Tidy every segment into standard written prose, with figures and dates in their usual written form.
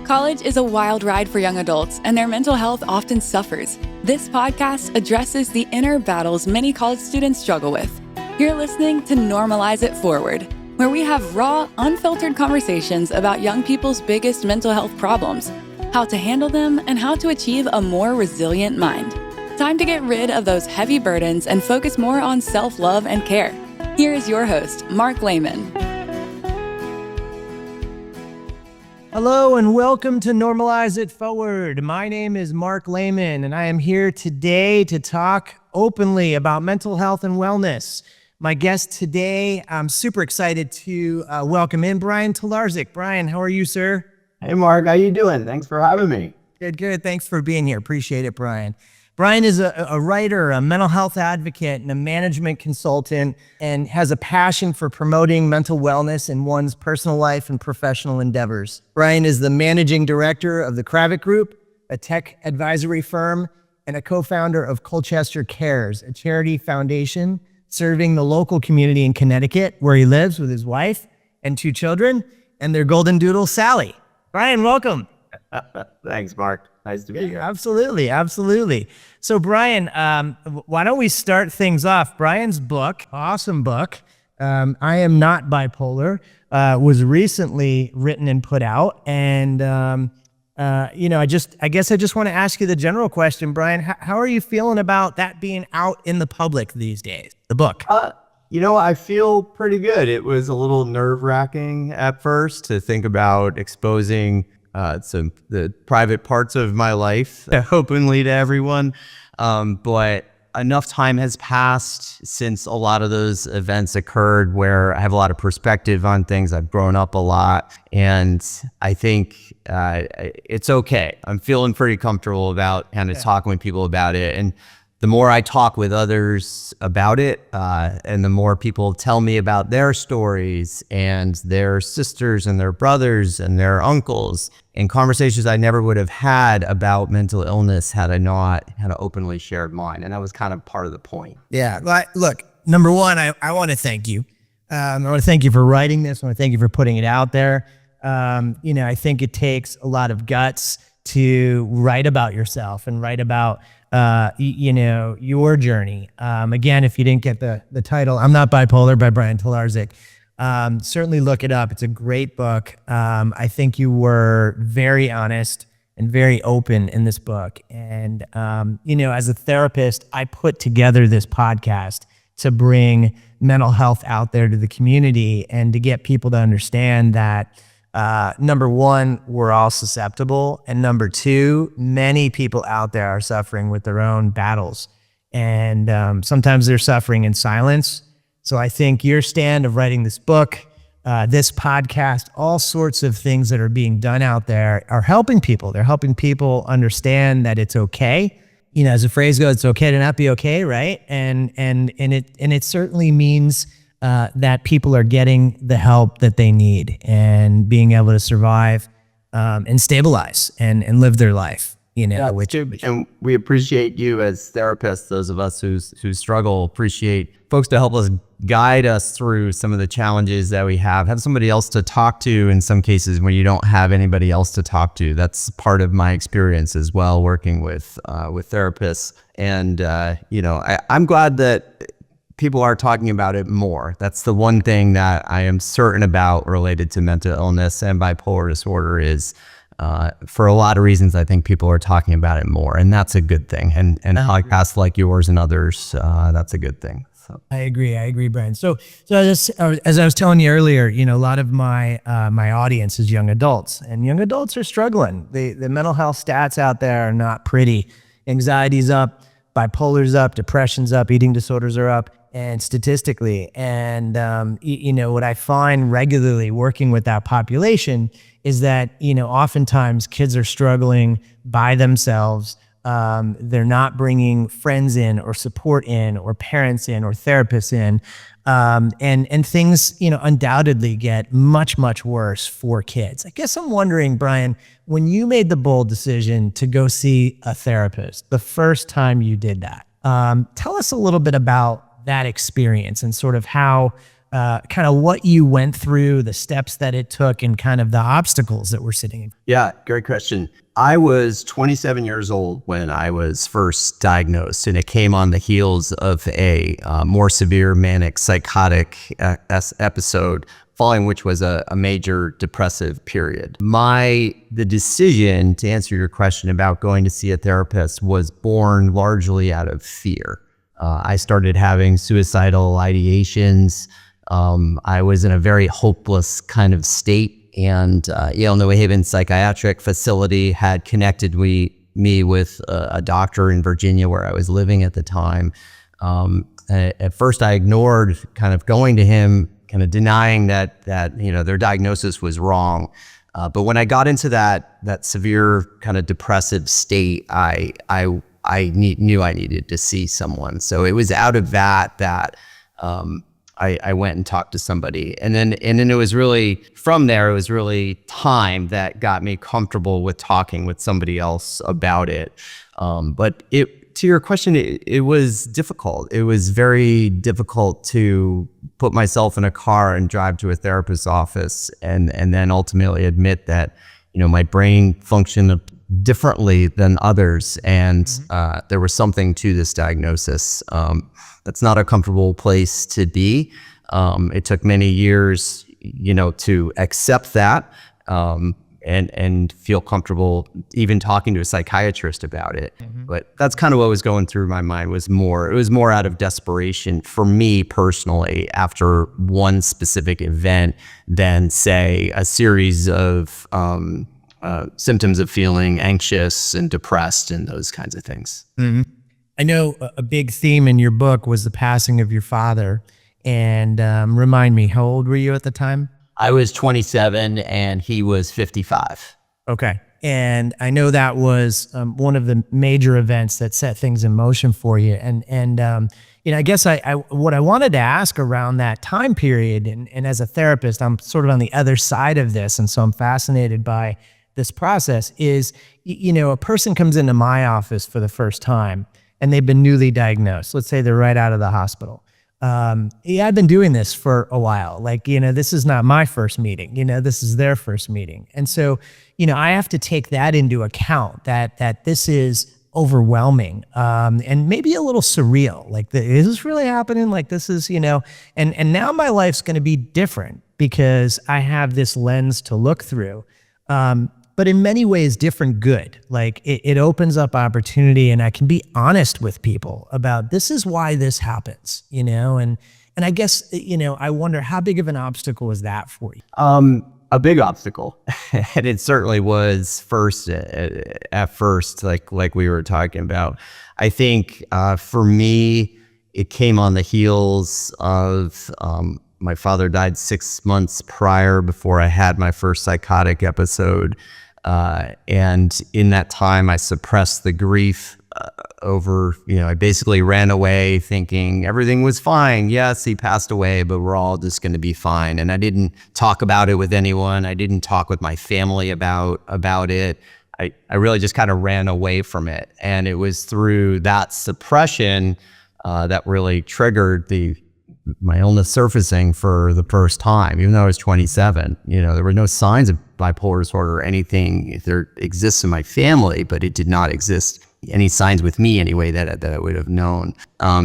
College is a wild ride for young adults, and their mental health often suffers. This podcast addresses the inner battles many college students struggle with. You're listening to Normalize It Forward, where we have raw, unfiltered conversations about young people's biggest mental health problems, how to handle them, and how to achieve a more resilient mind. Time to get rid of those heavy burdens and focus more on self-love and care. Here is your host, Mark Lehman. Hello and welcome to Normalize It Forward. My name is Mark Lehman and I am here today to talk openly about mental health and wellness. My guest today, I'm super excited to welcome in Brian Talarczyk. Brian, how are you, sir? Hey, Mark, how you doing? Thanks for having me. Good. Thanks for being here. Appreciate it, Brian. Brian is a writer, a mental health advocate, and a management consultant, and has a passion for promoting mental wellness in one's personal life and professional endeavors. Brian is the managing director of the Kravick Group, a tech advisory firm, and a co-founder of Colchester Cares, a charity foundation serving the local community in Connecticut, where he lives with his wife and 2 children and their golden doodle, Sally. Brian, welcome. Thanks, Mark. Nice to be here. Absolutely. So Brian, why don't we start things off? Brian's book, awesome book, I Am Not Bipolar, was recently written and put out. And, I guess I just want to ask you the general question, Brian, how are you feeling about that being out in the public these days, the book? I feel pretty good. It was a little nerve-wracking at first to think about exposing the private parts of my life openly to everyone. But enough time has passed since a lot of those events occurred where I have a lot of perspective on things. I've grown up a lot, and I think it's okay. I'm feeling pretty comfortable about kind of talking with people about it. And the more I talk with others about it, and the more people tell me about their stories and their sisters and their brothers and their uncles, and conversations I never would have had about mental illness had I not had openly shared mine. And that was kind of part of the point. Yeah. Look, number one, I want to thank you. I want to thank you for writing this. I want to thank you for putting it out there. I think it takes a lot of guts to write about yourself and write about your journey. Again, if you didn't get the title, I'm Not Bipolar by Brian Talarczyk. Certainly look it up. It's a great book. I think you were very honest and very open in this book. And, as a therapist, I put together this podcast to bring mental health out there to the community and to get people to understand that number one, we're all susceptible. And number two, many people out there are suffering with their own battles. And sometimes they're suffering in silence. So I think your stand of writing this book, this podcast, all sorts of things that are being done out there are helping people. They're helping people understand that it's okay. As the phrase goes, it's okay to not be okay, right? And it certainly means that people are getting the help that they need and being able to survive and stabilize and live their life. And we appreciate you as therapists, those of us who struggle, appreciate folks to help us guide us through some of the challenges that we have somebody else to talk to in some cases when you don't have anybody else to talk to. That's part of my experience as well, working with therapists. And, I'm glad that people are talking about it more. That's the one thing that I am certain about related to mental illness and bipolar disorder is, for a lot of reasons, I think people are talking about it more, and that's a good thing. And podcasts like yours and others, that's a good thing. So I agree, Brian. So as I was telling you earlier, a lot of my audience is young adults, and young adults are struggling. The mental health stats out there are not pretty. Anxiety's up, bipolar's up, depression's up, eating disorders are up. And statistically, and what I find regularly working with that population is that oftentimes kids are struggling by themselves. They're not bringing friends in or support in or parents in or therapists in, and things undoubtedly get much worse for kids. I guess I'm wondering, Brian, when you made the bold decision to go see a therapist the first time you did that, tell us a little bit about that experience and sort of how kind of what you went through, the steps that it took, and kind of the obstacles that were sitting in. Yeah, great question. I was 27 years old when I was first diagnosed, and it came on the heels of a more severe manic psychotic episode, following which was a major depressive period. The decision to answer your question about going to see a therapist was born largely out of fear. I started having suicidal ideations. I was in a very hopeless kind of state, and Yale New Haven Psychiatric Facility had connected me with a doctor in Virginia where I was living at the time. At first I ignored kind of going to him, kind of denying that their diagnosis was wrong. But when I got into that severe kind of depressive state, I knew I needed to see someone. So it was out of that I went and talked to somebody, and then it was really from there. It was really time that got me comfortable with talking with somebody else about it. But to your question, it was difficult. It was very difficult to put myself in a car and drive to a therapist's office, and then ultimately admit that my brain functioned differently than others, and there was something to this diagnosis. That's not a comfortable place to be. It took many years, to accept that and feel comfortable even talking to a psychiatrist about it. But that's kind of what was going through my mind. It was more out of desperation for me personally after one specific event than, say, a series of symptoms of feeling anxious and depressed and those kinds of things. I know a big theme in your book was the passing of your father. And remind me, how old were you at the time? I was 27 and he was 55. Okay. And I know that was one of the major events that set things in motion for you. And I guess what I wanted to ask around that time period, and as a therapist, I'm sort of on the other side of this, and so I'm fascinated by this process, is, a person comes into my office for the first time, and they've been newly diagnosed. Let's say they're right out of the hospital. I've been doing this for a while. This is not my first meeting, this is their first meeting. And so, I have to take that into account, that this is overwhelming, and maybe a little surreal. Is this really happening? This is, and now my life's going to be different because I have this lens to look through. But in many ways, different good. It opens up opportunity, and I can be honest with people about this is why this happens, and I guess, I wonder how big of an obstacle was that for you? A big obstacle. And it certainly was at first, like we were talking about. I think for me, it came on the heels of my father died 6 months prior, before I had my first psychotic episode. And in that time, I suppressed the grief over, I basically ran away thinking everything was fine. Yes, he passed away, but we're all just going to be fine. And I didn't talk about it with anyone. I didn't talk with my family about it. I really just kind of ran away from it. And it was through that suppression that really triggered my illness surfacing for the first time, even though I was 27. There were no signs of bipolar disorder or anything. There exists in my family, but it did not exist, any signs with me anyway, that I would have known.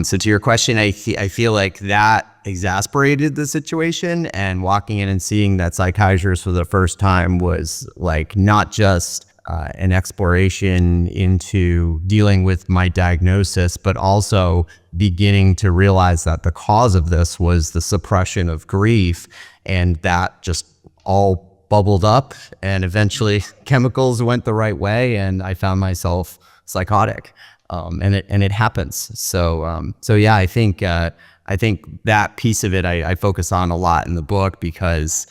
So to your question, I feel like that exasperated the situation, and walking in and seeing that psychiatrist for the first time was not just an exploration into dealing with my diagnosis, but also beginning to realize that the cause of this was the suppression of grief, and that just all bubbled up, and eventually chemicals went the right way, and I found myself psychotic, and it happens. So yeah, I think that piece of it I focus on a lot in the book, because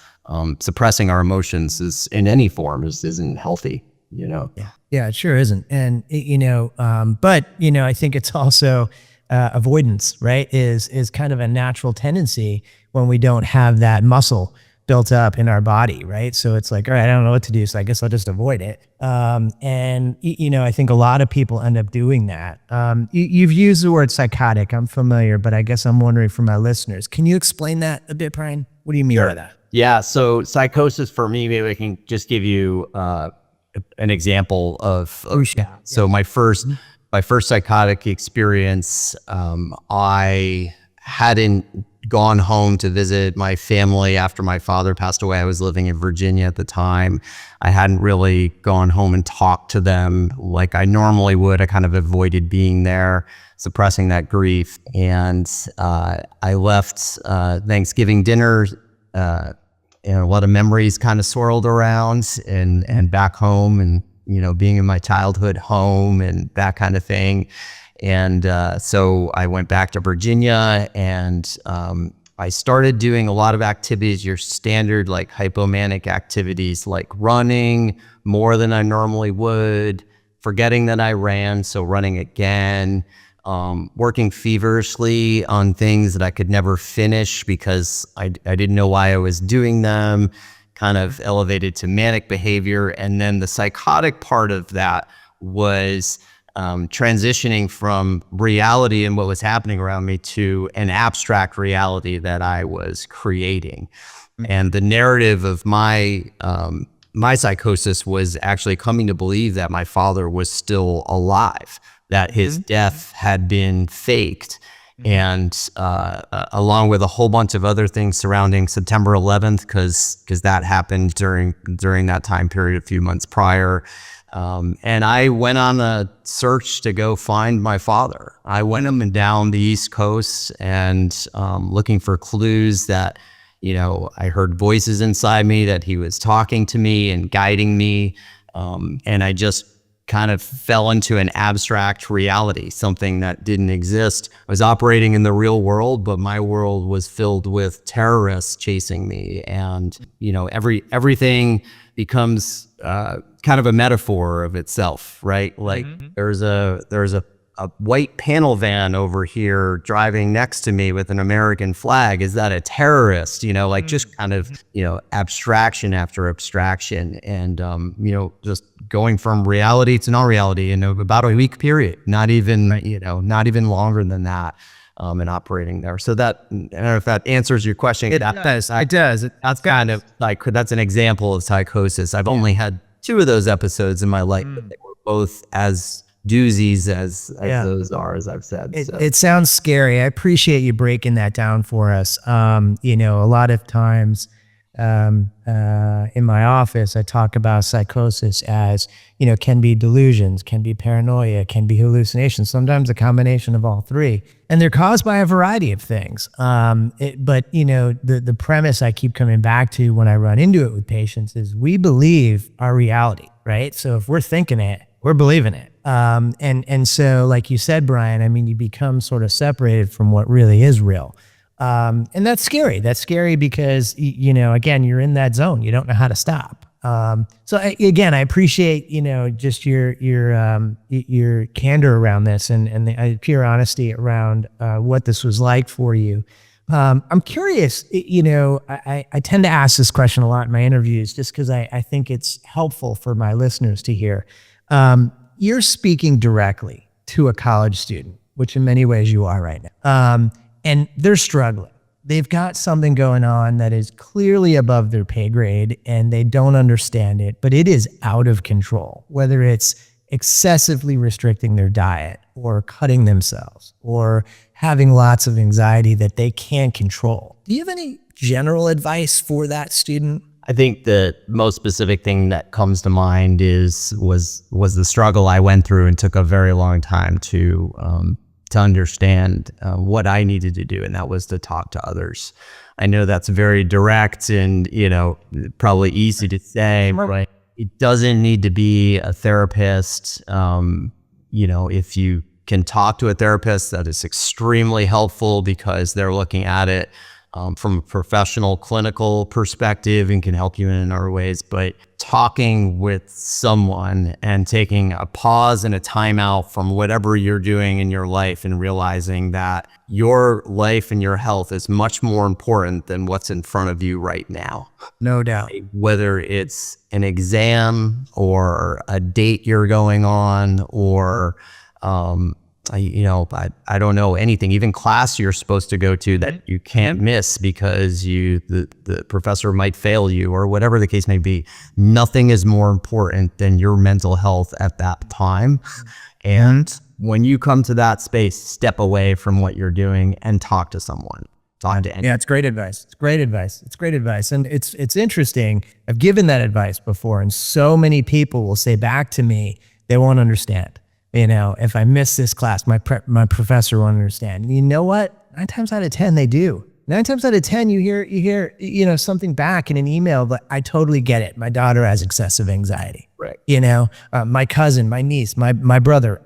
suppressing our emotions in any form isn't healthy. Yeah, it sure isn't. And but I think it's also avoidance, right? Is kind of a natural tendency when we don't have that muscle built up in our body, right? So it's like, all right, I don't know what to do, so I guess I'll just avoid it. I think a lot of people end up doing that. You've used the word psychotic. I'm familiar, but I guess I'm wondering for my listeners, can you explain that a bit, Brian? What do you mean by that? Yeah. So psychosis for me, maybe I can just give you an example of Yeah. So my first psychotic experience, I hadn't gone home to visit my family after my father passed away. I was living in Virginia at the time. I hadn't really gone home and talked to them like I normally would. I kind of avoided being there, suppressing that grief. And I left Thanksgiving dinner, a lot of memories kind of swirled around and back home and, being in my childhood home and that kind of thing. And so I went back to Virginia and I started doing a lot of activities, your standard like hypomanic activities like running more than I normally would, forgetting that I ran, so running again, working feverishly on things that I could never finish because I didn't know why I was doing them, kind of elevated to manic behavior. And then the psychotic part of that was transitioning from reality and what was happening around me to an abstract reality that I was creating. And the narrative of my psychosis was actually coming to believe that my father was still alive, that his death had been faked. And along with a whole bunch of other things surrounding September 11th, because that happened during that time period a few months prior. And I went on a search to go find my father. I went up and down the East Coast and looking for clues that, I heard voices inside me that he was talking to me and guiding me. And I just kind of fell into an abstract reality, something that didn't exist. I was operating in the real world, but my world was filled with terrorists chasing me. And, everything becomes kind of a metaphor of itself, right? Like there's a white panel van over here driving next to me with an American flag. Is that a terrorist? Just kind of, abstraction after abstraction. And, just going from reality to non-reality in about a week period, not even longer than that. And operating there. So that, I don't know if that answers your question. It does. That's kind of like, that's an example of psychosis. I've only had 2 of those episodes in my life, but they were both as doozies as those are, as I've said. It sounds scary. I appreciate you breaking that down for us. A lot of times in my office, I talk about psychosis as, can be delusions, can be paranoia, can be hallucinations, sometimes a combination of all 3. And they're caused by a variety of things. But the premise I keep coming back to when I run into it with patients is we believe our reality, right? So if we're thinking it, we're believing it. And so like you said, Brian, you become sort of separated from what really is real. And that's scary. That's scary because, again, you're in that zone. You don't know how to stop. Again, I appreciate, just your candor around this and the pure honesty around what this was like for you. I'm curious, I tend to ask this question a lot in my interviews just because I think it's helpful for my listeners to hear. You're speaking directly to a college student, which in many ways you are right now. And they're struggling. They've got something going on that is clearly above their pay grade and they don't understand it, but it is out of control, whether it's excessively restricting their diet or cutting themselves or having lots of anxiety that they can't control. Do you have any general advice for that student? I think the most specific thing that comes to mind was the struggle I went through and took a very long time to understand what I needed to do, and that was to talk to others. I know that's very direct and probably easy to say, but it doesn't need to be a therapist. If you can talk to a therapist, that is extremely helpful because they're looking at it from a professional clinical perspective and can help you in other ways. But talking with someone and taking a pause and a timeout from whatever you're doing in your life and realizing that your life and your health is much more important than what's in front of you right now. No doubt. Whether it's an exam or a date you're going on or, I don't know, anything, even class you're supposed to go to that you can't miss because the professor might fail you or whatever the case may be. Nothing is more important than your mental health at that time. And when you come to that space, step away from what you're doing and talk to someone. Talk to anyone. Yeah, it's great advice. It's great advice. It's great advice. And it's interesting. I've given that advice before, and so many people will say back to me, they won't understand. If I miss this class, my professor won't understand. And you know what? 9 times out of 10, they do. 9 times out of 10, you hear, something back in an email, but I totally get it. My daughter has excessive anxiety. Right. My cousin, my niece, my brother,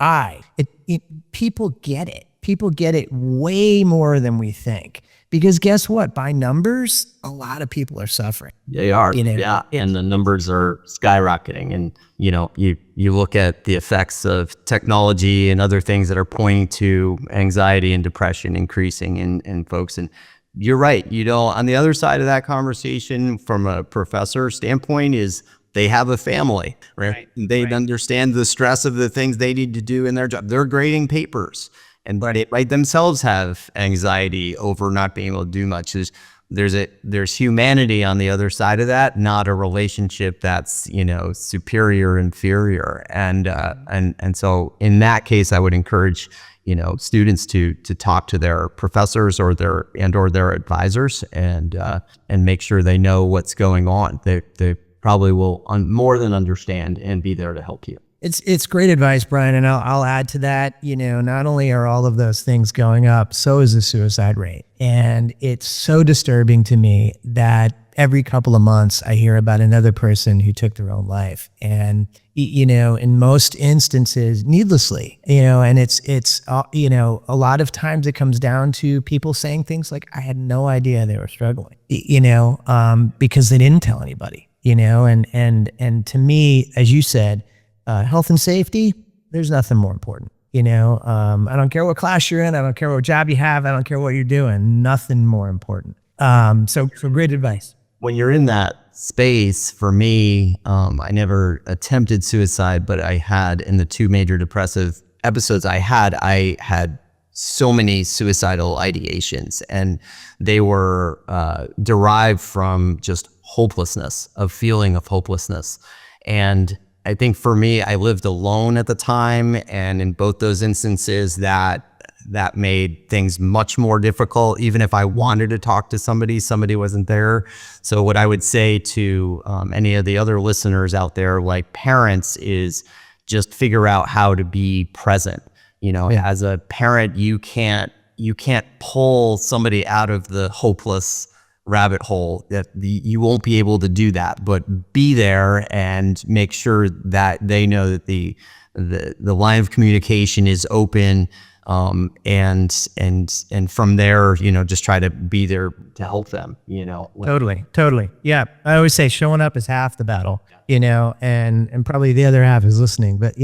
people get it. People get it way more than we think. Because guess what? By numbers, a lot of people are suffering. They are. Yeah. And the numbers are skyrocketing. And, you look at the effects of technology and other things that are pointing to anxiety and depression increasing in folks. And you're right. On the other side of that conversation from a professor standpoint is they have a family, right? They understand the stress of the things they need to do in their job. They're grading papers. And they might themselves have anxiety over not being able to do much. There's humanity on the other side of that, not a relationship that's superior inferior. And so in that case, I would encourage students to talk to their professors or their advisors and make sure they know what's going on. They probably will more than understand and be there to help you. It's great advice, Brian, and I'll add to that. Not only are all of those things going up, so is the suicide rate. And it's so disturbing to me that every couple of months I hear about another person who took their own life. And, in most instances, needlessly, and it's a lot of times it comes down to people saying things like, I had no idea they were struggling, because they didn't tell anybody, and to me, as you said, health and safety, there's nothing more important. I don't care what class you're in. I don't care what job you have. I don't care what you're doing. Nothing more important. So great advice. When you're in that space, for me, I never attempted suicide, but I had in the 2 major depressive episodes I had so many suicidal ideations, and they were derived from just hopelessness, a feeling of hopelessness. And I think for me, I lived alone at the time, and in both those instances, that made things much more difficult. Even if I wanted to talk to somebody wasn't there. So what I would say to any of the other listeners out there, like parents, is just figure out how to be present. As a parent, you can't pull somebody out of the hopeless rabbit hole. That you won't be able to do that, but be there and make sure that they know that the line of communication is open, and from there, just try to be there to help them. Totally. Yeah, I always say showing up is half the battle. And probably the other half is listening. But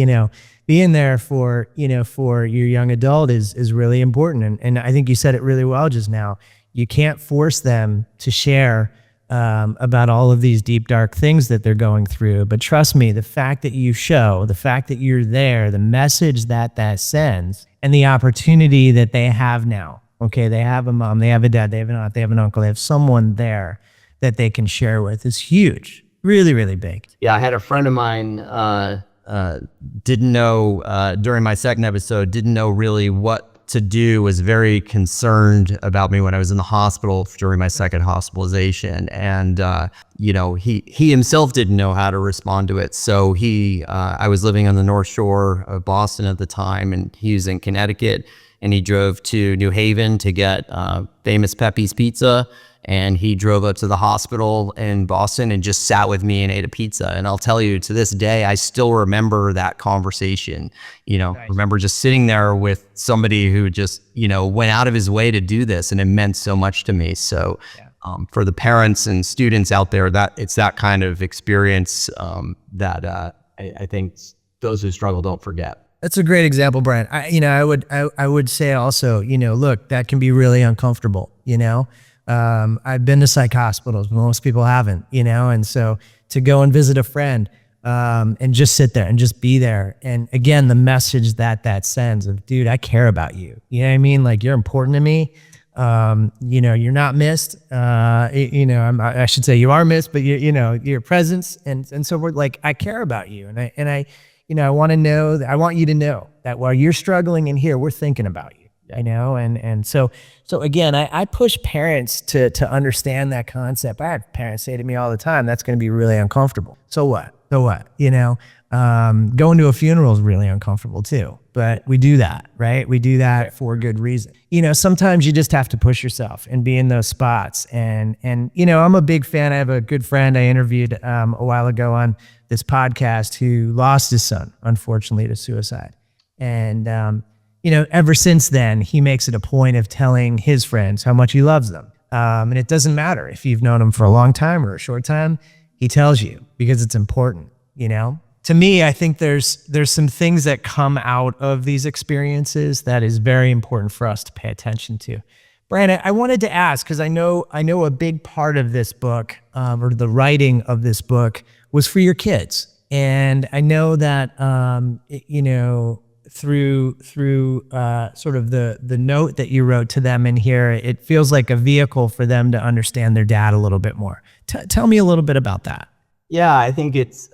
being there for your young adult is really important. And I think you said it really well just now. You can't force them to share about all of these deep, dark things that they're going through. But trust me, the fact that you show, the fact that you're there, the message that sends, and the opportunity that they have now. Okay, they have a mom, they have a dad, they have an aunt, they have an uncle, they have someone there that they can share with is huge. Really, really big. Yeah, I had a friend of mine didn't know during my second episode, didn't know really what to do, was very concerned about me when I was in the hospital during my second hospitalization. And, he himself didn't know how to respond to it. So I was living on the North Shore of Boston at the time, and he was in Connecticut, and he drove to New Haven to get famous Pepe's Pizza. and he drove up to the hospital in Boston and just sat with me and ate a pizza. And I'll tell you, to this day, I still remember that conversation. Remember just sitting there with somebody who just, went out of his way to do this, and it meant so much to me. So for the parents and students out there, that it's that kind of experience that I think those who struggle don't forget. That's a great example, Brian. I would say also, look, that can be really uncomfortable. I've been to psych hospitals, but most people haven't. And so to go and visit a friend and just sit there and just be there, and again, the message that sends of, dude, I care about you. You know what I mean? Like, you're important to me. You're not missed. I should say you are missed, but your presence, and so we're like, I care about you, and I want to know that, I want you to know that while you're struggling in here, we're thinking about you. And so again, I push parents to understand that concept. I have parents say to me all the time, that's going to be really uncomfortable. So what? Going to a funeral is really uncomfortable too, but we do that, right? We do that for a good reason. Sometimes you just have to push yourself and be in those spots. And I'm a big fan. I have a good friend I interviewed a while ago on this podcast who lost his son, unfortunately, to suicide. And, ever since then, he makes it a point of telling his friends how much he loves them. And it doesn't matter if you've known him for a long time or a short time, he tells you because it's important, To me, I think there's some things that come out of these experiences that is very important for us to pay attention to. Brian, I wanted to ask, because I know a big part of this book, or the writing of this book, was for your kids. And I know that, through sort of the note that you wrote to them in here, it feels like a vehicle for them to understand their dad a little bit more. Tell me a little bit about that. Yeah, I think it's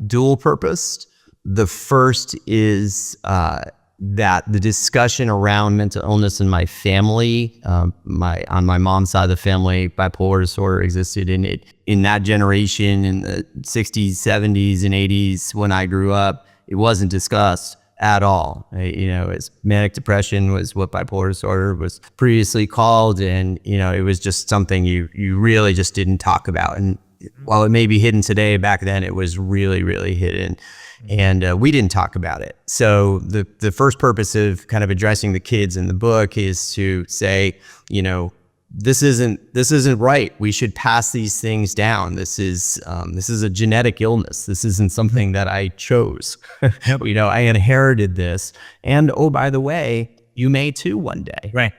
dual purposed. The first is that the discussion around mental illness in my family, on my mom's side of the family, bipolar disorder existed in that generation in the 60s, 70s, and 80s. When I grew up, it wasn't discussed at all. As manic depression was what bipolar disorder was previously called, and it was just something you really just didn't talk about. And while it may be hidden today, back then it was really, really hidden, and we didn't talk about it. So the first purpose of kind of addressing the kids in the book is to say, this isn't right. We should pass these things down. This is a genetic illness. This isn't something that I chose. I inherited this, and oh, by the way, you may too one day. Right.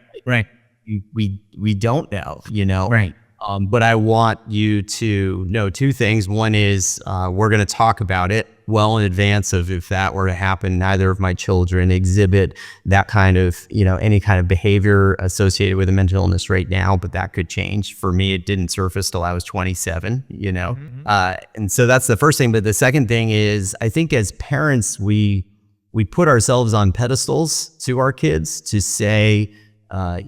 We don't know. Right. But I want you to know two things. One is we're going to talk about it well in advance of if that were to happen. Neither of my children exhibit that kind of, any kind of behavior associated with a mental illness right now, but that could change. For me, it didn't surface till I was 27, and so that's the first thing. But the second thing is, I think as parents, we put ourselves on pedestals to our kids to say, I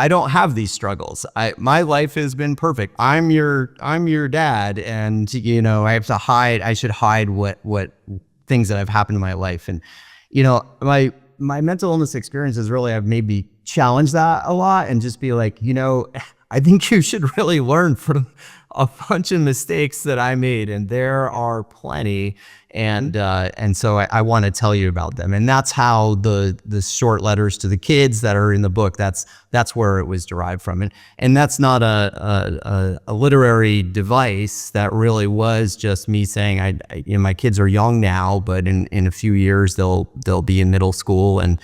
don't have these struggles. My life has been perfect. I'm your dad, and I have to hide. I should hide what things that have happened in my life. And my mental illness experiences really have made me challenge that a lot and just be like, I think you should really learn from a bunch of mistakes that I made, and there are plenty. And so I want to tell you about them. And that's how the short letters to the kids that are in the book, that's where it was derived from. And that's not a literary device. That really was just me saying, my kids are young now, but in a few years they'll be in middle school, and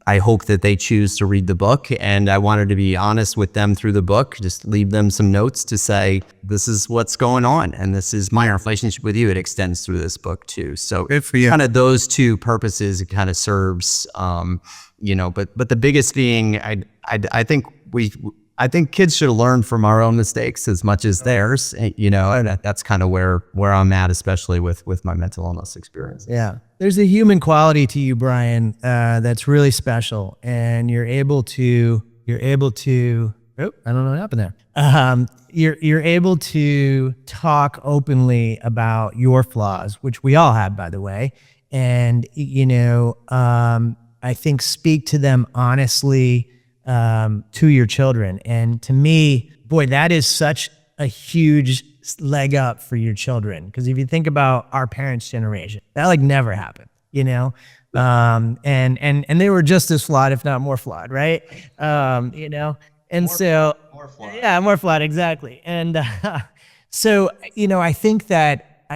I hope that they choose to read the book. And I wanted to be honest with them through the book, just leave them some notes to say, this is what's going on, and this is my relationship with you. It extends through this book too. So kind of those two purposes, it kind of serves, but the biggest being, I think kids should learn from our own mistakes as much as theirs, and that's kind of where I'm at, especially with my mental illness experience. Yeah. There's a human quality to you, Brian, that's really special, and you're able to, I don't know what happened there. You're able to talk openly about your flaws, which we all have, by the way. And, I think speak to them honestly, to your children. And to me, boy, that is such a huge leg up for your children. Because if you think about our parents' generation, that like never happened, you know? And they were just as flawed, if not more flawed, right? You know? And more flawed. Yeah, more flawed, exactly. And so, you know, I think that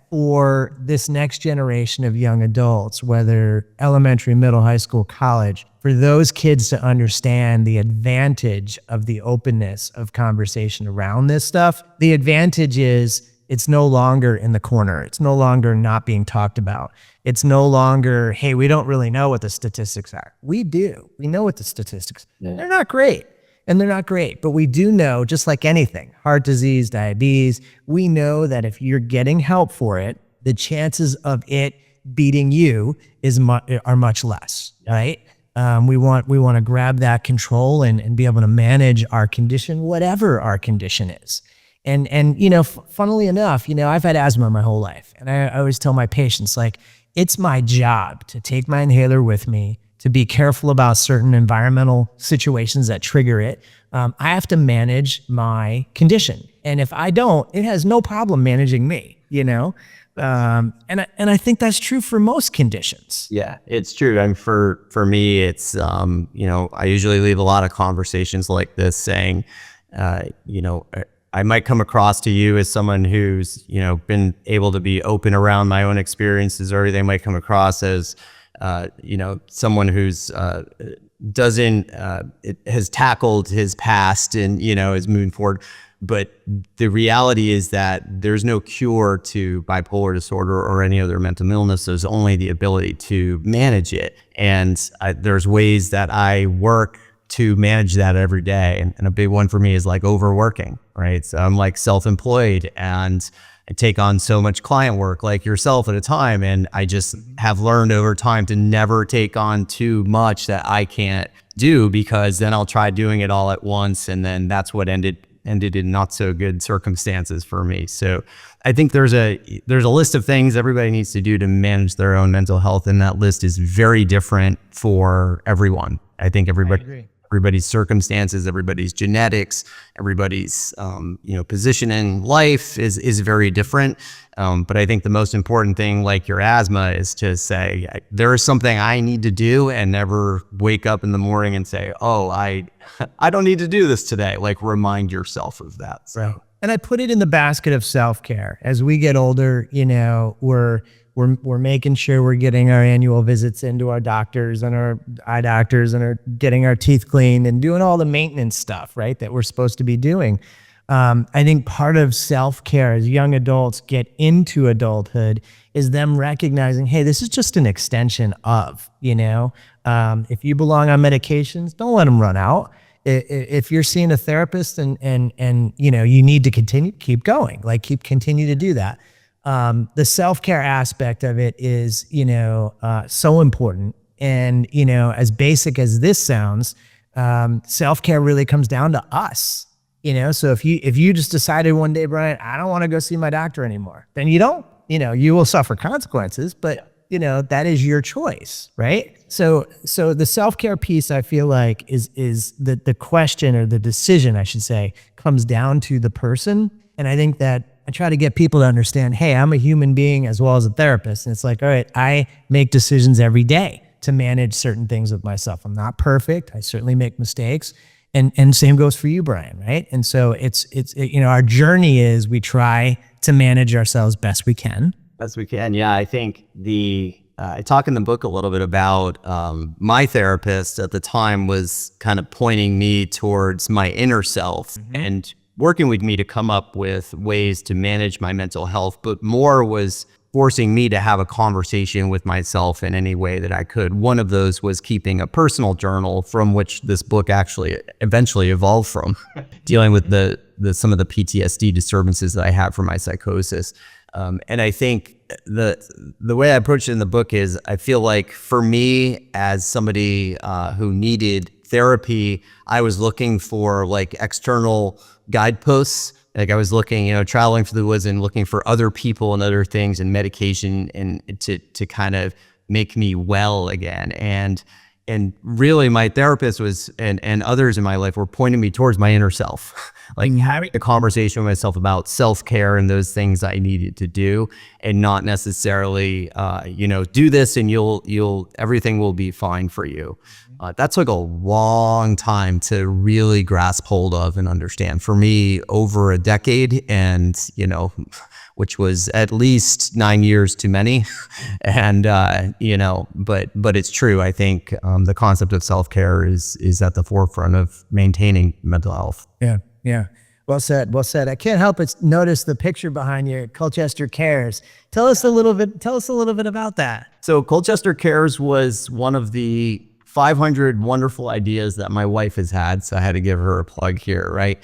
for this next generation of young adults, whether elementary, middle, high school, college, for those kids to understand the advantage of the openness of conversation around this stuff, the advantage is it's no longer in the corner. It's no longer not being talked about. It's no longer, hey, we don't really know what the statistics are. We do. We know what the statistics are. Yeah. They're not great. And they're not great, but we do know, just like anything, heart disease, diabetes, we know that if you're getting help for it, the chances of it beating you are much less, right? We want to grab that control and be able to manage our condition, whatever our condition is. And you know, funnily enough, you know, I've had asthma my whole life. And I always tell my patients, like, it's my job to take my inhaler with me, to be careful about certain environmental situations that trigger it. I have to manage my condition. And if I don't, it has no problem managing me, you know? And I think that's true for most conditions. Yeah, it's true. And for me, it's, you know, I usually leave a lot of conversations like this saying, you know, I might come across to you as someone who's, you know, been able to be open around my own experiences, or they might come across as, you know, someone who's has tackled his past and, you know, is moving forward. But the reality is that there's no cure to bipolar disorder or any other mental illness. There's only the ability to manage it. And there's ways that I work to manage that every day. And a big one for me is like overworking, right? So I'm like self-employed and I take on so much client work like yourself at a time. And I just have learned over time to never take on too much that I can't do, because then I'll try doing it all at once. And then that's what ended in not so good circumstances for me. So I think there's a list of things everybody needs to do to manage their own mental health. And that list is very different for everyone. I think everybody's circumstances, everybody's genetics, everybody's you know, position in life is very different. But I think the most important thing, like your asthma, is to say there is something I need to do, and never wake up in the morning and say, oh, I don't need to do this today. Like, remind yourself of that. So. Right. And I put it in the basket of self-care. As we get older, you know, we're making sure we're getting our annual visits into our doctors and our eye doctors, and are getting our teeth cleaned and doing all the maintenance stuff, right, that we're supposed to be doing. I think part of self-care as young adults get into adulthood is them recognizing, hey, this is just an extension of, you know, if you belong on medications, don't let them run out. If you're seeing a therapist and you know, you need to keep going, like continue to do that. The self-care aspect of it is, you know, so important. And, you know, as basic as this sounds, self-care really comes down to us, you know? So if you just decided one day, Brian, I don't want to go see my doctor anymore, then you don't, you know, you will suffer consequences, but you know, that is your choice, right? So the self-care piece, I feel like is the question, or the decision, I should say, comes down to the person. And I think that I try to get people to understand, hey, I'm a human being as well as a therapist. And it's like, all right, I make decisions every day to manage certain things with myself. I'm not perfect. I certainly make mistakes. And same goes for you, Brian, right? And so it's you know, our journey is we try to manage ourselves best we can. Best we can, yeah. I think I talk in the book a little bit about my therapist at the time was kind of pointing me towards my inner self and working with me to come up with ways to manage my mental health, but more was forcing me to have a conversation with myself in any way that I could. One of those was keeping a personal journal, from which this book actually eventually evolved from, dealing with some of the PTSD disturbances that I have from my psychosis. And I think the way I approach it in the book is, I feel like for me, as somebody who needed therapy, I was looking for like external guideposts. Like I was looking, you know, traveling through the woods and looking for other people and other things and medication, and to kind of make me well again. And And really my therapist and others in my life were pointing me towards my inner self, like having a conversation with myself about self-care and those things I needed to do, and not necessarily, do this and everything will be fine for you. That took a long time to really grasp hold of and understand. For me, over a decade, and which was at least 9 years too many. And, but it's true. I think the concept of self-care is at the forefront of maintaining mental health. Yeah. Yeah. Well said. Well said. I can't help but notice the picture behind you, Colchester Cares. Tell us a little bit about that. So Colchester Cares was one of the 500 wonderful ideas that my wife has had. So I had to give her a plug here, right?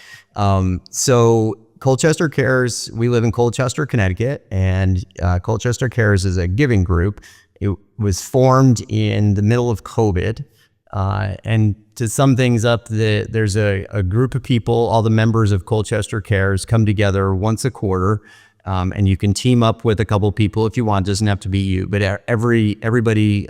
So Colchester Cares, we live in Colchester, Connecticut, and Colchester Cares is a giving group. It was formed in the middle of COVID. And to sum things up, there's a group of people, all the members of Colchester Cares come together once a quarter, and you can team up with a couple people if you want. It doesn't have to be you, but everybody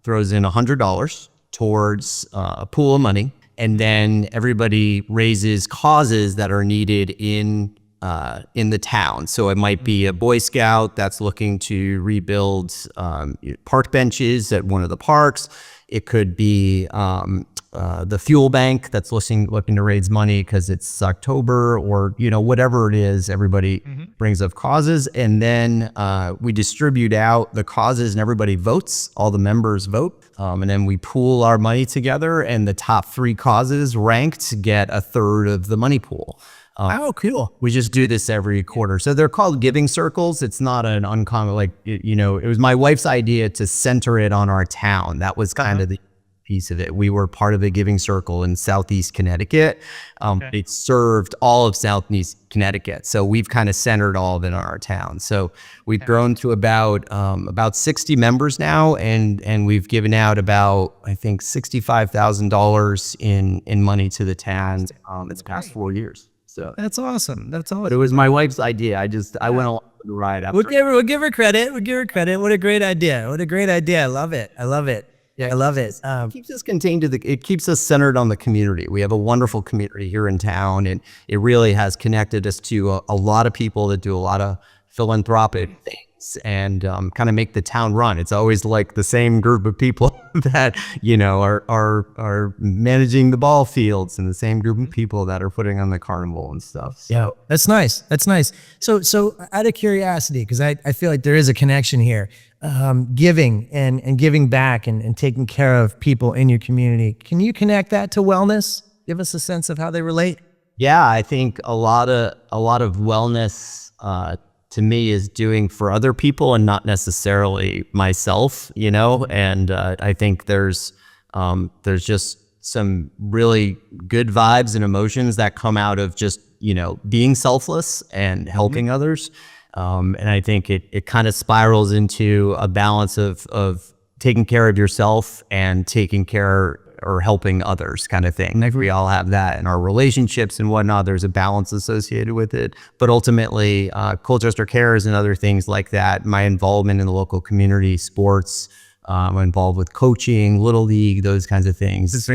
throws in $100 towards a pool of money. And then everybody raises causes that are needed in the town. So it might be a Boy Scout that's looking to rebuild park benches at one of the parks. It could be the fuel bank that's looking to raise money because it's October, or whatever it is. Everybody brings up causes, and then we distribute out the causes, and everybody votes. All the members vote. And then we pool our money together, and the top 3 causes ranked get a third of the money pool. Oh, cool. We just do this every quarter. So they're called giving circles. It's not an uncommon, it was my wife's idea to center it on our town. That was kind of the piece of it. We were part of a giving circle in Southeast Connecticut. It served all of Southeast Connecticut. So we've kind of centered all of it on our town. So we've grown to about 60 members now, and we've given out about, I think, $65,000 in money to the town in the past 4 years. So That's awesome. That's awesome. but it was my wife's idea. I went along for the ride after. We'll give her credit. What a great idea. I love it. Yeah, I love it. It keeps us contained it keeps us centered on the community. We have a wonderful community here in town, and it really has connected us to a lot of people that do a lot of philanthropic things and kind of make the town run. It's always like the same group of people that are managing the ball fields, and the same group of people that are putting on the carnival and stuff. So. Yeah, that's nice. So out of curiosity, because I feel like there is a connection here. Giving and giving back and taking care of people in your community. Can you connect that to wellness? Give us a sense of how they relate. Yeah, I think a lot of wellness to me is doing for other people and not necessarily myself, and I think there's just some really good vibes and emotions that come out of just being selfless and helping others. And I think it kind of spirals into a balance of taking care of yourself and taking care or helping others kind of thing. Like we all have that in our relationships and whatnot. There's a balance associated with it. But ultimately, Colchester Cares and other things like that, my involvement in the local community, sports, I'm involved with coaching, Little League, those kinds of things.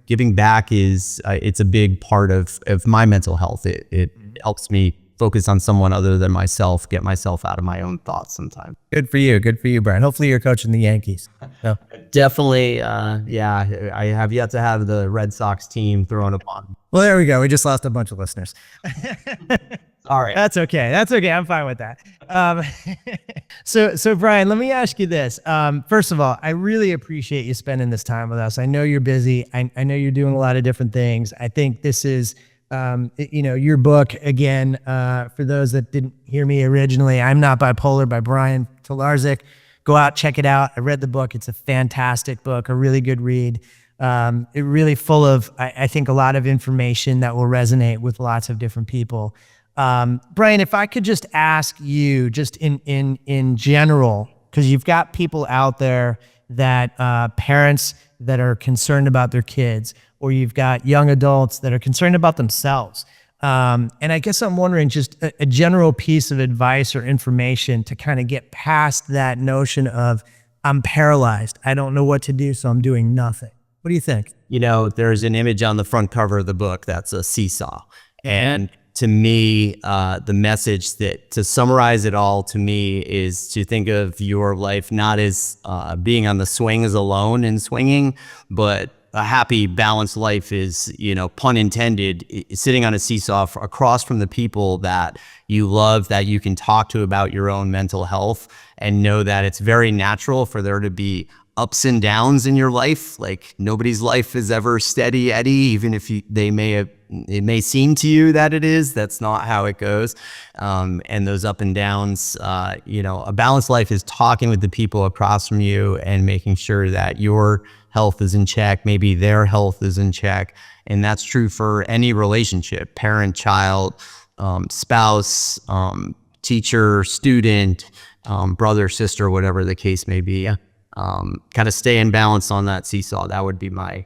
Giving back is, it's a big part of my mental health. It helps me focus on someone other than myself, get myself out of my own thoughts sometimes. Good for you, Brian. Hopefully you're coaching the Yankees. So. Definitely, I have yet to have the Red Sox team thrown upon. Well, there we go. We just lost a bunch of listeners. All right. That's okay. I'm fine with that. So Brian, let me ask you this. First of all, I really appreciate you spending this time with us. I know you're busy. I know you're doing a lot of different things. I think this is your book, again, for those that didn't hear me originally, I'm Not Bipolar by Brian Talarczyk. Go out, check it out. I read the book. It's a fantastic book, a really good read. It really full of, I think, a lot of information that will resonate with lots of different people. Brian, if I could just ask you, just in general, because you've got people out there that parents that are concerned about their kids, or you've got young adults that are concerned about themselves. And I guess I'm wondering just a general piece of advice or information to kind of get past that notion of I'm paralyzed. I don't know what to do, so I'm doing nothing. What do you think? You know, there's an image on the front cover of the book that's a seesaw. And to me, the message that, to summarize it all to me, is to think of your life not as being on the swings alone and swinging, but a happy, balanced life is, you know, pun intended, sitting on a seesaw across from the people that you love, that you can talk to about your own mental health, and know that it's very natural for there to be ups and downs in your life. Like, nobody's life is ever steady Eddie, even if it may seem to you that it is. That's not how it goes. And those up and downs, you know, a balanced life is talking with the people across from you and making sure that your health is in check, maybe their health is in check. And that's true for any relationship: parent, child, spouse, teacher, student, brother, sister, whatever the case may be. Kind of stay in balance on that seesaw. That would be my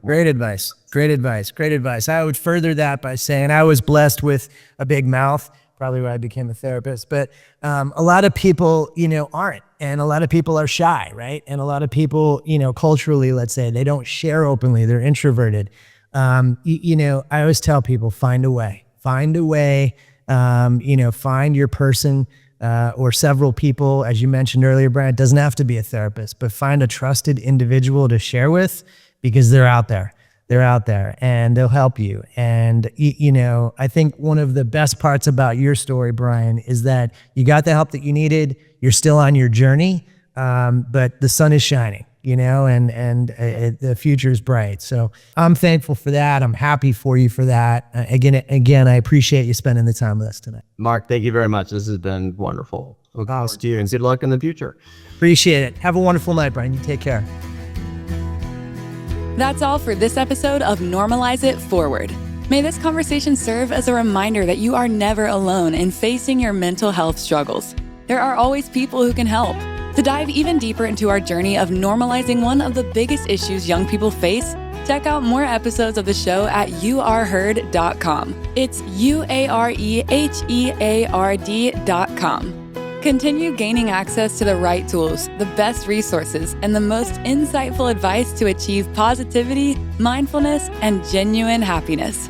Great advice. Great advice. Great advice. I would further that by saying I was blessed with a big mouth, probably why I became a therapist. But a lot of people, you know, aren't. And a lot of people are shy, right? And a lot of people, you know, culturally, let's say, they don't share openly. They're introverted. You know, I always tell people, find a way. Find a way, you know, find your person or several people. As you mentioned earlier, Brian, it doesn't have to be a therapist, but find a trusted individual to share with, because they're out there. They're out there and they'll help you. And, you know, I think one of the best parts about your story, Brian, is that you got the help that you needed. You're still on your journey, but the sun is shining, you know, and the future is bright. So I'm thankful for that. I'm happy for you for that. Again, I appreciate you spending the time with us tonight. Mark, thank you very much. This has been wonderful. Look forward to you, and good luck in the future. Appreciate it. Have a wonderful night, Brian. You take care. That's all for this episode of Normalize It Forward. May this conversation serve as a reminder that you are never alone in facing your mental health struggles. There are always people who can help. To dive even deeper into our journey of normalizing one of the biggest issues young people face, check out more episodes of the show at youareheard.com. It's UAREHEARD.com. Continue gaining access to the right tools, the best resources, and the most insightful advice to achieve positivity, mindfulness, and genuine happiness.